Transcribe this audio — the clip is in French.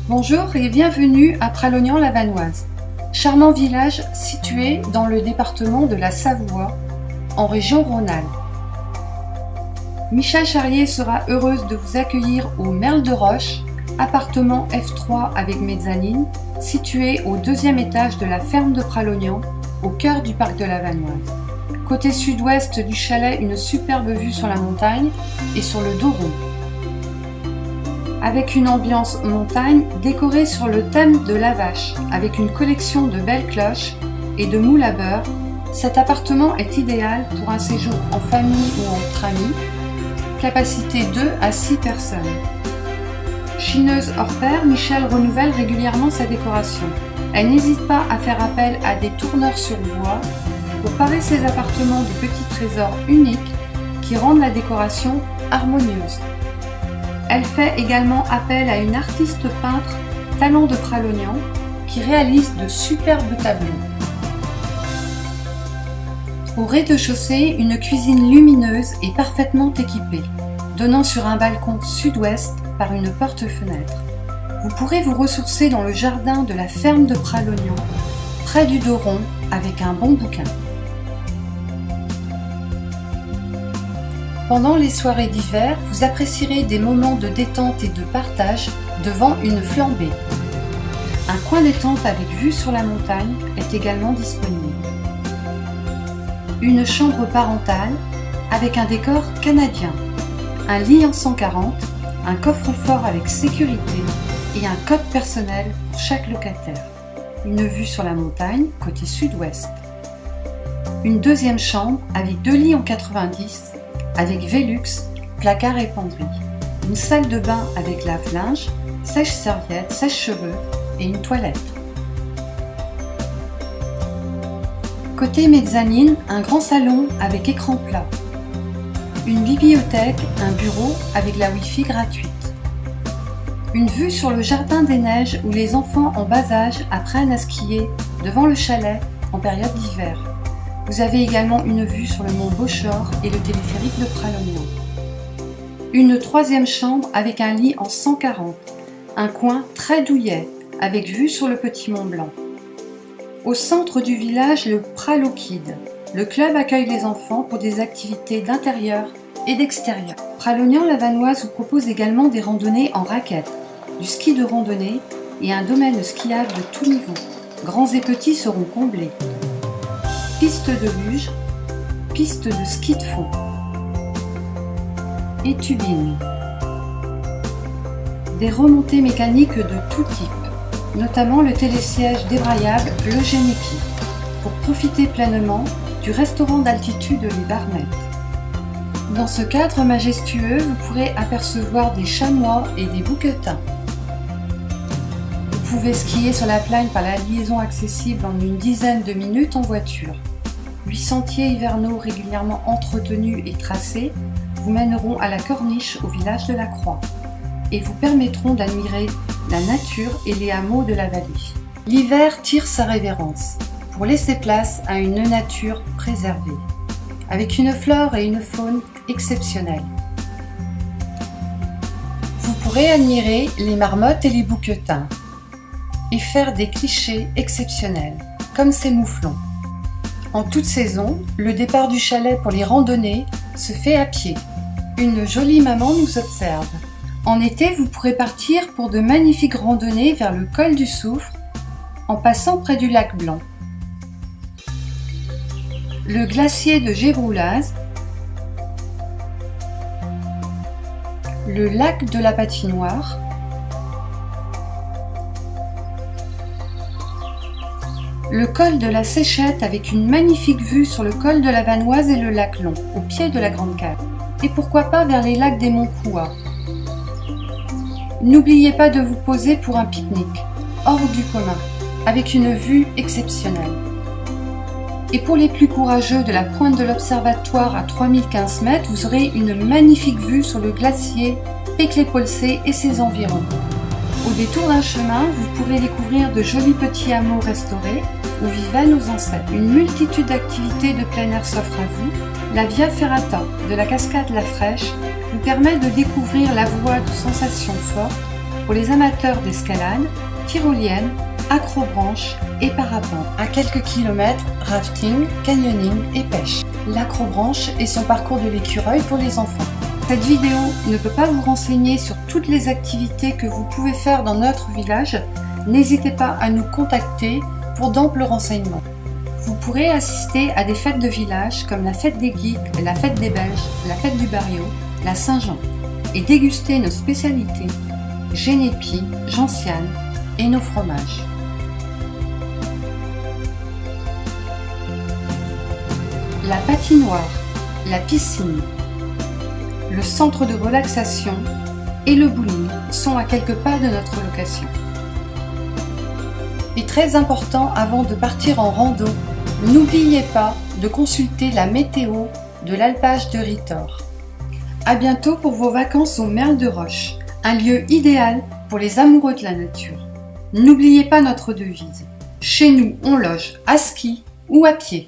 Bonjour et bienvenue à Pralognan-la-Vanoise, charmant village situé dans le département de la Savoie, en région Rhône-Alpes. Michel Charrier sera heureuse de vous accueillir au Merle de Roche, appartement F3 avec mezzanine, situé au deuxième étage de la ferme de Pralognan, au cœur du parc de la Vanoise. Côté sud-ouest du chalet, une superbe vue sur la montagne et sur le Doron. Avec une ambiance montagne décorée sur le thème de la vache, avec une collection de belles cloches et de moules à beurre, cet appartement est idéal pour un séjour en famille ou entre amis, capacité 2 à 6 personnes. Chineuse hors pair, Michel renouvelle régulièrement sa décoration. Elle n'hésite pas à faire appel à des tourneurs sur bois pour parer ses appartements de petits trésors uniques qui rendent la décoration harmonieuse. Elle fait également appel à une artiste peintre talent de Pralognan qui réalise de superbes tableaux. Au rez-de-chaussée, une cuisine lumineuse et parfaitement équipée, donnant sur un balcon sud-ouest par une porte-fenêtre. Vous pourrez vous ressourcer dans le jardin de la ferme de Pralognan, près du Doron, avec un bon bouquin. Pendant les soirées d'hiver, vous apprécierez des moments de détente et de partage devant une flambée. Un coin détente avec vue sur la montagne est également disponible. Une chambre parentale avec un décor canadien, un lit en 140, un coffre-fort avec sécurité et un code personnel pour chaque locataire. Une vue sur la montagne côté sud-ouest. Une deuxième chambre avec 2 lits en 90 avec Velux, placard et penderie. Une salle de bain avec lave-linge, sèche-serviette, sèche-cheveux et une toilette. Côté mezzanine, un grand salon avec écran plat. Une bibliothèque, un bureau avec la Wi-Fi gratuite. Une vue sur le jardin des neiges où les enfants en bas âge apprennent à skier devant le chalet en période d'hiver. Vous avez également une vue sur le mont Bochor et le téléphérique de Pralognan. Une troisième chambre avec un lit en 140, un coin très douillet avec vue sur le petit Mont Blanc. Au centre du village, le Pralokid. Le club accueille les enfants pour des activités d'intérieur et d'extérieur. Pralognan-la-Vanoise vous propose également des randonnées en raquettes, du ski de randonnée et un domaine skiable de tout niveau. Grands et petits seront comblés. Piste de luge, piste de ski de fond et tubing. Des remontées mécaniques de tout type, notamment le télésiège débrayable Le Geneki, pour profiter pleinement du restaurant d'altitude Les Barnettes. Dans ce cadre majestueux, vous pourrez apercevoir des chamois et des bouquetins. Vous pouvez skier sur la plaine par la liaison accessible en une dizaine de minutes en voiture. 8 sentiers hivernaux régulièrement entretenus et tracés vous mèneront à la corniche au village de la Croix et vous permettront d'admirer la nature et les hameaux de la vallée. L'hiver tire sa révérence pour laisser place à une nature préservée, avec une flore et une faune exceptionnelles. Vous pourrez admirer les marmottes et les bouquetins et faire des clichés exceptionnels, comme ces mouflons. En toute saison, le départ du chalet pour les randonnées se fait à pied. Une jolie maman nous observe. En été, vous pourrez partir pour de magnifiques randonnées vers le col du Soufre, en passant près du lac Blanc. Le glacier de Gévroulaz, le lac de la Patinoire, le col de la Séchette avec une magnifique vue sur le col de la Vanoise et le lac Long, au pied de la Grande Cave. Et pourquoi pas vers les lacs des Monts Couat. N'oubliez pas de vous poser pour un pique-nique, hors du commun, avec une vue exceptionnelle. Et pour les plus courageux, de la pointe de l'observatoire à 3015 mètres, vous aurez une magnifique vue sur le glacier Peclet-Polsé et ses environs. Au détour d'un chemin, vous pourrez découvrir de jolis petits hameaux restaurés où vivaient nos ancêtres. Une multitude d'activités de plein air s'offre à vous. La Via Ferrata de la cascade La Fraîche vous permet de découvrir la voie de sensations fortes pour les amateurs d'escalade, tyrolienne, acrobranche et parapente. À quelques kilomètres, rafting, canyoning et pêche. L'acrobranche est son parcours de l'écureuil pour les enfants. Cette vidéo ne peut pas vous renseigner sur toutes les activités que vous pouvez faire dans notre village. N'hésitez pas à nous contacter pour d'amples renseignements. Vous pourrez assister à des fêtes de village comme la fête des Geeks, la fête des Belges, la fête du Barriot, la Saint-Jean et déguster nos spécialités, génépi, gentiane et nos fromages. La patinoire, la piscine, le centre de relaxation et le bowling sont à quelques pas de notre location. Et très important, avant de partir en rando, n'oubliez pas de consulter la météo de l'alpage de Ritor. À bientôt pour vos vacances au Merle de Roche, un lieu idéal pour les amoureux de la nature. N'oubliez pas notre devise. Chez nous, on loge à ski ou à pied.